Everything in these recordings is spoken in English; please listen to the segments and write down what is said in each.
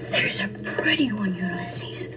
There's a pretty one, Ulysses.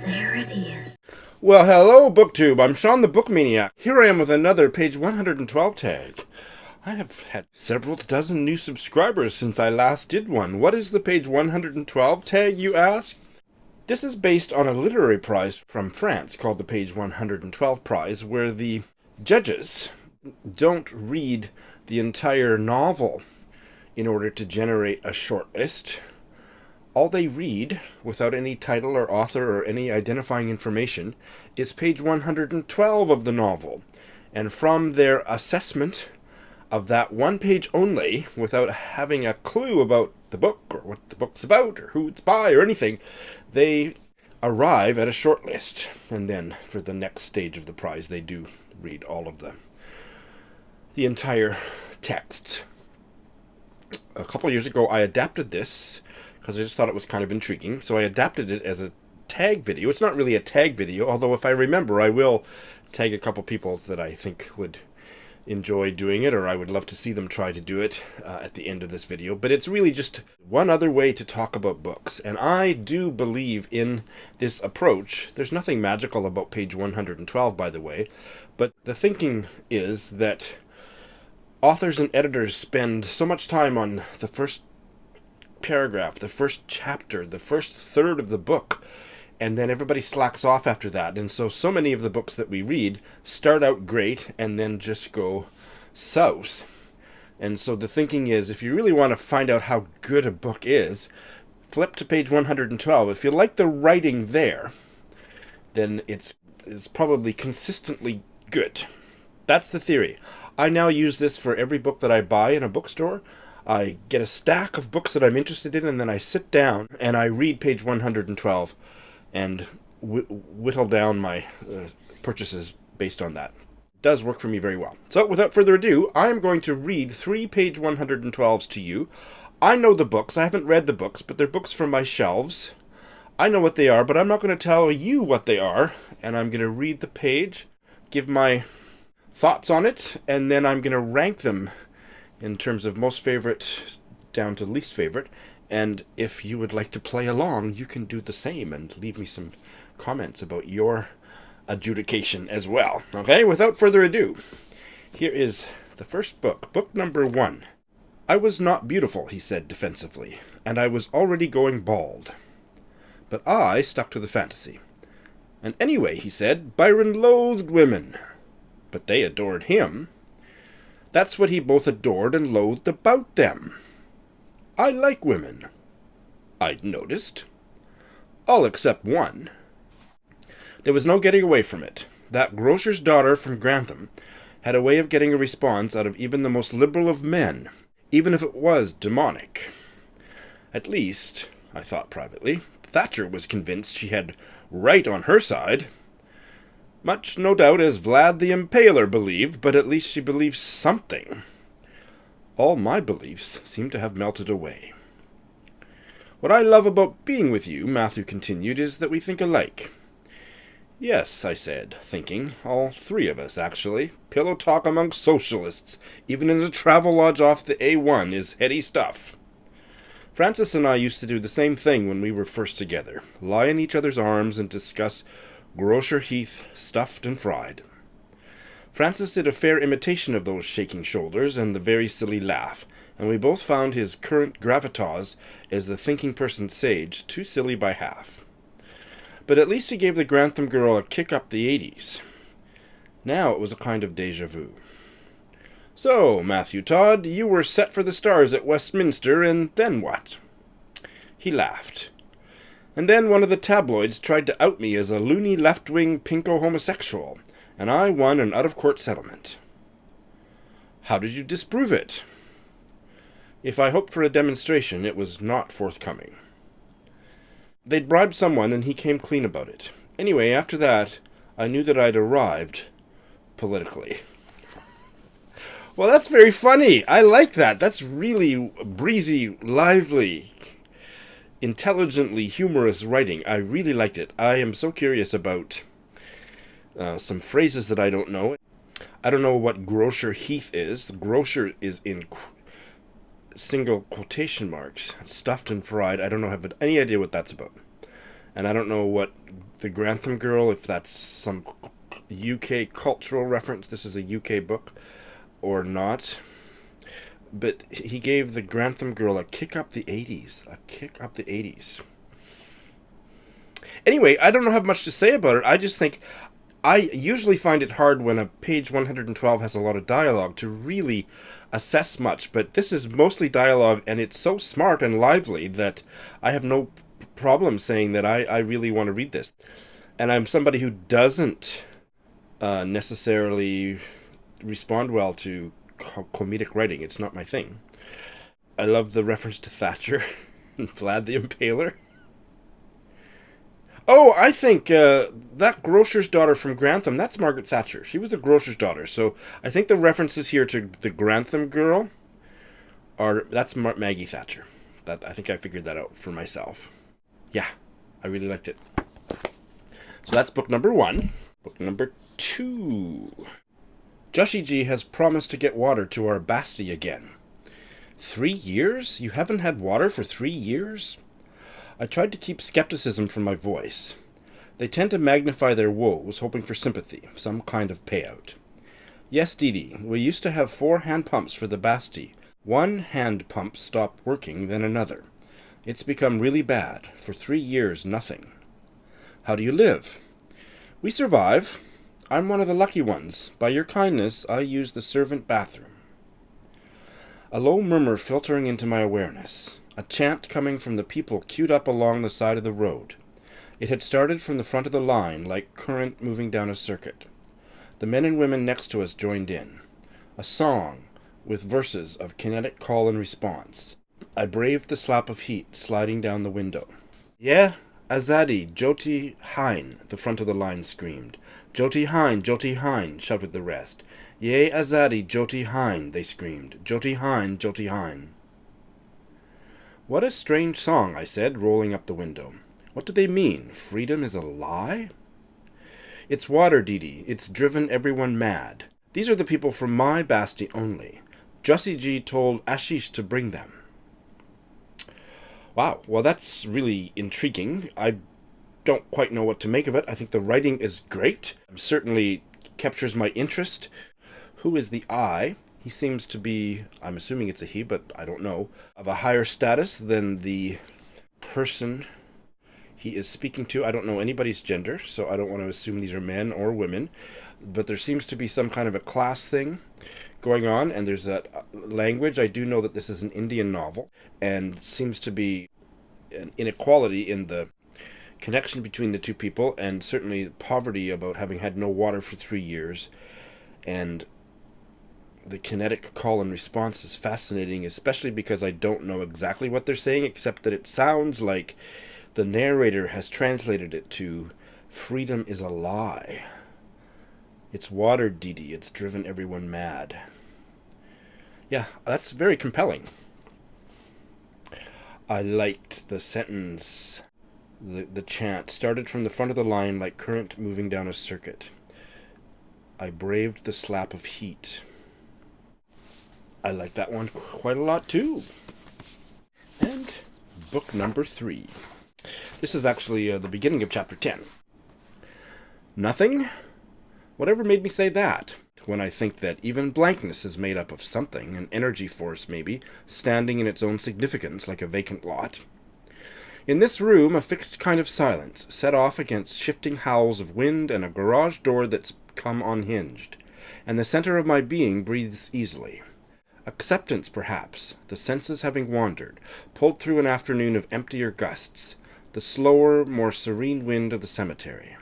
There it is. Well, hello, BookTube. I'm Sean the Book Maniac. Here I am with another page 112 tag. I have had several dozen new subscribers since I last did one. What is the page 112 tag, you ask? This is based on a literary prize from France called the page 112 prize, where the judges don't read the entire novel in order to generate a short list. All they read, without any title or author or any identifying information, is page 112 of the novel. And from their assessment of that one page only, without having a clue about the book or what the book's about or who it's by or anything, they arrive at a short list. And then for the next stage of the prize, they do read all of the entire texts. A couple of years ago, I adapted this because I just thought it was kind of intriguing. So I adapted it as a tag video. It's not really a tag video, although if I remember, I will tag a couple people that I think would enjoy doing it, or I would love to see them try to do it at the end of this video. But it's really just one other way to talk about books. And I do believe in this approach. There's nothing magical about page 112, by the way. But the thinking is that authors and editors spend so much time on the first paragraph, the first chapter, the first third of the book, and then everybody slacks off after that. And so many of the books that we read start out great and then just go south. And so the thinking is, if you really want to find out how good a book is, flip to page 112. If you like the writing there, then it's probably consistently good. That's the theory. I now use this for every book that I buy in a bookstore. I get a stack of books that I'm interested in, and then I sit down and I read page 112 and whittle down my purchases based on that. It does work for me very well. So without further ado, I'm going to read 3 page 112s to you. I know the books. I haven't read the books, but they're books from my shelves. I know what they are, but I'm not going to tell you what they are. And I'm going to read the page, give my thoughts on it, and then I'm going to rank them in terms of most favorite down to least favorite. And if you would like to play along, you can do the same and leave me some comments about your adjudication as well. Okay, without further ado, here is the first book, book number 1. I was not beautiful, he said defensively, and I was already going bald. But I stuck to the fantasy. And anyway, he said, Byron loathed women, but they adored him. That's what he both adored and loathed about them. I like women, I'd noticed. All except one. There was no getting away from it. That grocer's daughter from Grantham had a way of getting a response out of even the most liberal of men, even if it was demonic. At least, I thought privately, Thatcher was convinced she had right on her side. Much, no doubt, as Vlad the Impaler believed, but at least she believed something. All my beliefs seem to have melted away. What I love about being with you, Matthew continued, is that we think alike. Yes, I said, thinking, all 3 of us, actually. Pillow talk among socialists, even in a travel lodge off the A1, is heady stuff. Francis and I used to do the same thing when we were first together, lie in each other's arms and discuss Grocer Heath stuffed and fried. Francis did a fair imitation of those shaking shoulders and the very silly laugh, and we both found his current gravitas as the thinking person sage too silly by half. But at least he gave the Grantham girl a kick up the 80s. Now it was a kind of déjà vu. So, Matthew Todd, you were set for the stars at Westminster, and then what? He laughed. And then one of the tabloids tried to out me as a loony left-wing pinko homosexual, and I won an out-of-court settlement. How did you disprove it? If I hoped for a demonstration, it was not forthcoming. They'd bribed someone, and he came clean about it. Anyway, after that, I knew that I'd arrived politically. Well, that's very funny. I like that. That's really breezy, lively, intelligently humorous writing. I really liked it. I am so curious about some phrases that I don't know. I don't know what Grocer Heath is. The grocer is in single quotation marks. Stuffed and fried. I don't know, have any idea what that's about. And I don't know what the Grantham Girl, if that's some UK cultural reference. This is a UK book or not. But he gave the Grantham Girl a kick up the 80s. A kick up the 80s. Anyway, I don't have much to say about it. I just think I usually find it hard when a page 112 has a lot of dialogue to really assess much. But this is mostly dialogue, and it's so smart and lively that I have no problem saying that I really want to read this. And I'm somebody who doesn't necessarily respond well to comedic writing. It's not my thing. I love the reference to Thatcher and Vlad the Impaler. Oh, I think that grocer's daughter from Grantham, that's Margaret Thatcher. She was a grocer's daughter. So I think the references here to the Grantham Girl that's Maggie Thatcher. I think I figured that out for myself. Yeah, I really liked it. So that's book number 1. Book number 2. Joshi G has promised to get water to our Basti again. 3 years? You haven't had water for 3 years? I tried to keep skepticism from my voice. They tend to magnify their woes, hoping for sympathy, some kind of payout. Yes, Dee, we used to have 4 hand pumps for the Basti. One hand pump stopped working, then another. It's become really bad. For 3 years, nothing. How do you live? We survive. I'm one of the lucky ones. By your kindness, I use the servant bathroom. A low murmur filtering into my awareness. A chant coming from the people queued up along the side of the road. It had started from the front of the line, like current moving down a circuit. The men and women next to us joined in. A song, with verses of kinetic call and response. I braved the slap of heat sliding down the window. Yeah, Azadi, Jyoti Hein, the front of the line screamed. Jyoti Hein, shouted the rest. Yea, Azadi, Jyoti Hein, they screamed. Jyoti Hein. What a strange song, I said, rolling up the window. What do they mean? Freedom is a lie? It's water, Dee. It's driven everyone mad. These are the people from my Basti only. Joshi G told Ashish to bring them. Wow, well that's really intriguing. I don't quite know what to make of it. I think the writing is great. It certainly captures my interest. Who is the I? He seems to be, I'm assuming it's a he, but I don't know, of a higher status than the person he is speaking to. I don't know anybody's gender, so I don't want to assume these are men or women. But there seems to be some kind of a class thing going on, and there's that language. I do know that this is an Indian novel, and seems to be an inequality in the connection between the two people, and certainly poverty about having had no water for 3 years. And the kinetic call and response is fascinating, especially because I don't know exactly what they're saying, except that it sounds like the narrator has translated it to freedom is a lie. It's water, Dee. It's driven everyone mad. Yeah, that's very compelling. I liked the sentence. The chant started from the front of the line like current moving down a circuit. I braved the slap of heat. I like that one quite a lot too. And book number 3. This is actually the beginning of chapter 10. Nothing? Whatever made me say that? When I think that even blankness is made up of something, an energy force maybe, standing in its own significance like a vacant lot. In this room, a fixed kind of silence, set off against shifting howls of wind and a garage door that's come unhinged, and the center of my being breathes easily. Acceptance, perhaps, the senses having wandered, pulled through an afternoon of emptier gusts, the slower, more serene wind of the cemetery.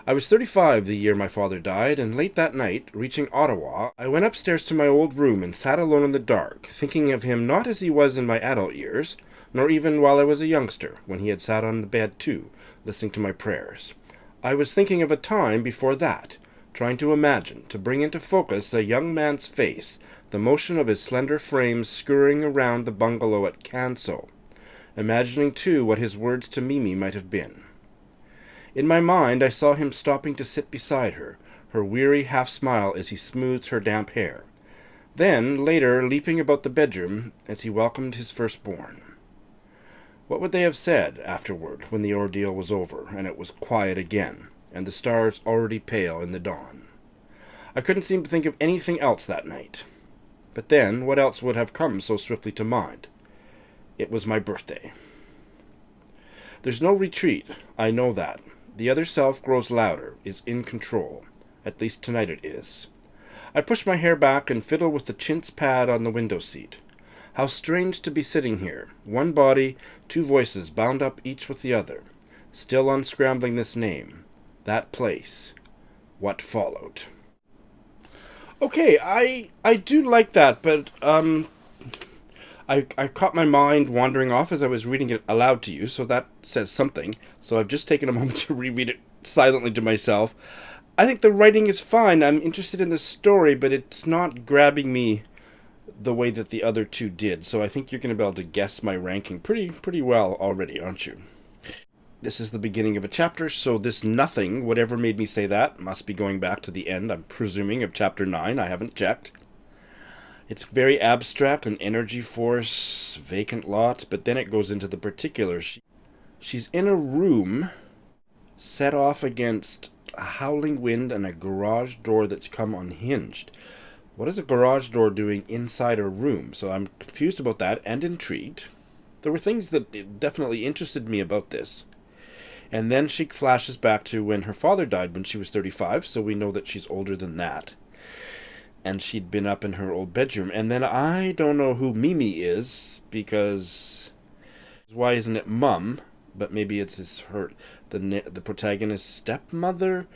I was 35 the year my father died, and late that night, reaching Ottawa, I went upstairs to my old room and sat alone in the dark, thinking of him not as he was in my adult years, nor even while I was a youngster, when he had sat on the bed too, listening to my prayers. I was thinking of a time before that, trying to imagine, to bring into focus a young man's face, the motion of his slender frame scurrying around the bungalow at Canso, imagining too what his words to Mimi might have been. In my mind I saw him stopping to sit beside her, her weary half-smile as he smoothed her damp hair. Then, later, leaping about the bedroom as he welcomed his firstborn. What would they have said afterward when the ordeal was over and it was quiet again, and the stars already pale in the dawn? I couldn't seem to think of anything else that night. But then, what else would have come so swiftly to mind? It was my birthday. There's no retreat, I know that. The other self grows louder, is in control. At least tonight it is. I push my hair back and fiddle with the chintz pad on the window seat. How strange to be sitting here, one body, two voices bound up each with the other, still unscrambling this name, that place, what followed. Okay, I do like that, but I caught my mind wandering off as I was reading it aloud to you, so that says something. So I've just taken a moment to reread it silently to myself. I think the writing is fine. I'm interested in the story, but it's not grabbing me the way that the other two did. So I think you're going to be able to guess my ranking pretty well already, aren't you? This is the beginning of a chapter, so this nothing, whatever made me say that, must be going back to the end, I'm presuming, of chapter 9. I haven't checked. It's very abstract, an energy force, vacant lot, but then it goes into the particulars. She's in a room set off against a howling wind and a garage door that's come unhinged. What is a garage door doing inside a room? So I'm confused about that and intrigued. There were things that definitely interested me about this. And then she flashes back to when her father died when she was 35, so we know that she's older than that. And she'd been up in her old bedroom. And then I don't know who Mimi is, because why isn't it Mum? But maybe it's the protagonist's stepmother,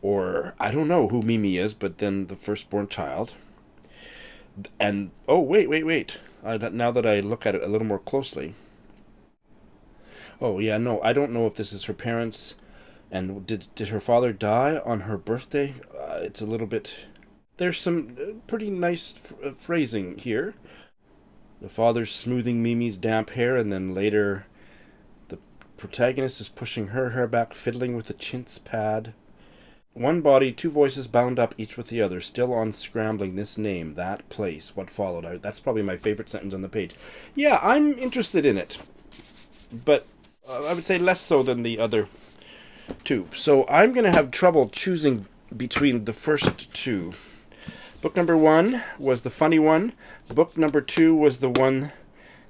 or I don't know who Mimi is, but then the firstborn child. And, oh, wait. Now that I look at it a little more closely. Oh, yeah, no, I don't know if this is her parents, and did her father die on her birthday? It's a little bit... There's some pretty nice phrasing here. The father's smoothing Mimi's damp hair, and then later the protagonist is pushing her hair back, fiddling with the chintz pad. One body, two voices bound up each with the other, still unscrambling this name, that place, what followed. That's probably my favorite sentence on the page. Yeah, I'm interested in it, but I would say less so than the other two. So I'm going to have trouble choosing between the first two. Book number 1 was the funny one. Book number 2 was the one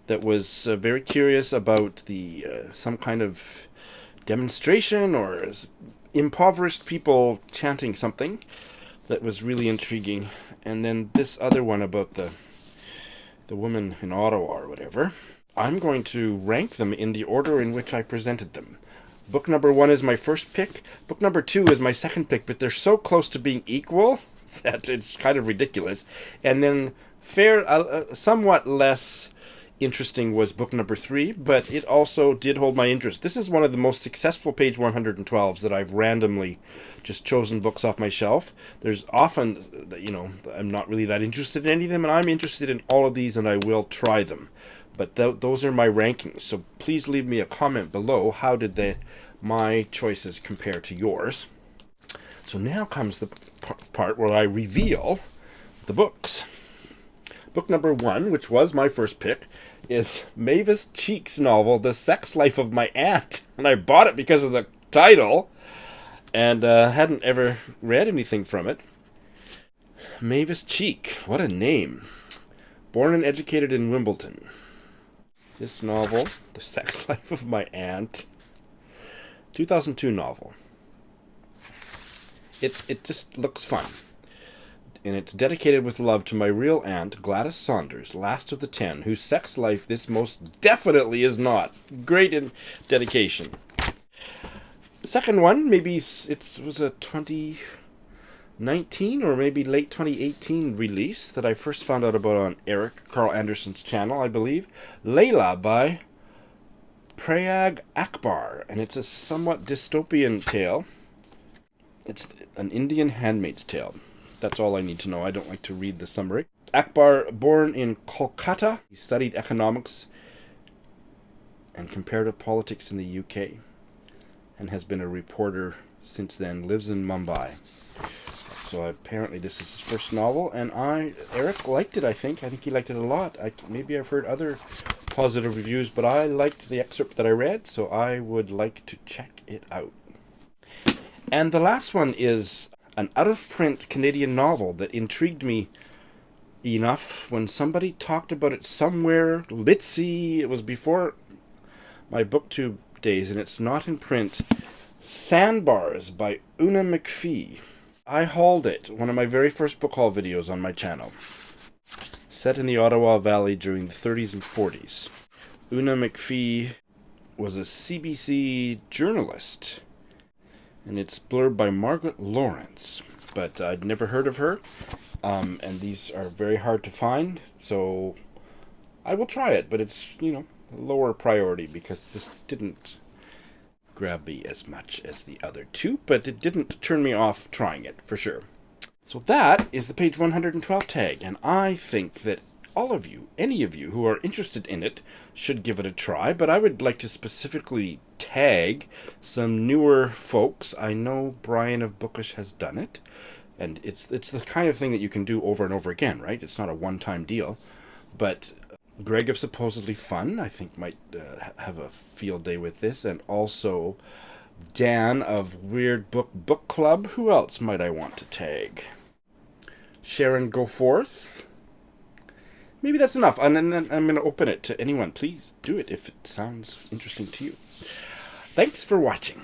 that was very curious about the some kind of demonstration or impoverished people chanting something that was really intriguing. And then this other one about the woman in Ottawa or whatever. I'm going to rank them in the order in which I presented them. Book number 1 is my first pick. Book number 2 is my second pick, but they're so close to being equal that it's kind of ridiculous. And then somewhat less interesting was book number 3, but it also did hold my interest. This is one of the most successful page 112s that I've randomly just chosen books off my shelf. There's often, I'm not really that interested in any of them, and I'm interested in all of these, and I will try them. But those are my rankings, so please leave me a comment below. How did my choices compare to yours? So now comes the part where I reveal the books. Book number 1, which was my first pick, is Mavis Cheek's novel, The Sex Life of My Aunt. And I bought it because of the title, and hadn't ever read anything from it. Mavis Cheek, what a name. Born and educated in Wimbledon. This novel, The Sex Life of My Aunt, 2002 novel. It just looks fun. And it's dedicated with love to my real aunt, Gladys Saunders, last of the 10, whose sex life this most definitely is not. Great in dedication. The second one, maybe it was a 2019 or maybe late 2018 release that I first found out about on Eric Carl Anderson's channel, I believe. Layla by Prayag Akbar, and it's a somewhat dystopian tale. It's an Indian handmaid's tale. That's all I need to know. I don't like to read the summary. Akbar, born in Kolkata, he studied economics and comparative politics in the UK and has been a reporter since then, lives in Mumbai. So apparently this is his first novel, and Eric liked it, I think. I think he liked it a lot. Maybe I've heard other positive reviews, but I liked the excerpt that I read, so I would like to check it out. And the last one is an out-of-print Canadian novel that intrigued me enough when somebody talked about it somewhere. Litzy, it was before my booktube days, and it's not in print. Sandbars by Una McPhee. I hauled it, one of my very first book haul videos on my channel. Set in the Ottawa Valley during the 30s and 40s. Una McPhee was a CBC journalist, and it's blurred by Margaret Lawrence, but I'd never heard of her, and these are very hard to find, so I will try it, but it's, lower priority because this didn't grab me as much as the other two, but it didn't turn me off trying it, for sure. So that is the page 112 tag, and I think that all of you, any of you who are interested in it, should give it a try, but I would like to specifically tag some newer folks. I know Brian of Bookish has done it, and it's the kind of thing that you can do over and over again, right? It's not a one-time deal, but Greg of Supposedly Fun, I think, might have a field day with this, and also Dan of Weird Book Club. Who else might I want to tag? Sharon Goforth. Maybe that's enough, and then I'm going to open it to anyone. Please do it if it sounds interesting to you. Thanks for watching.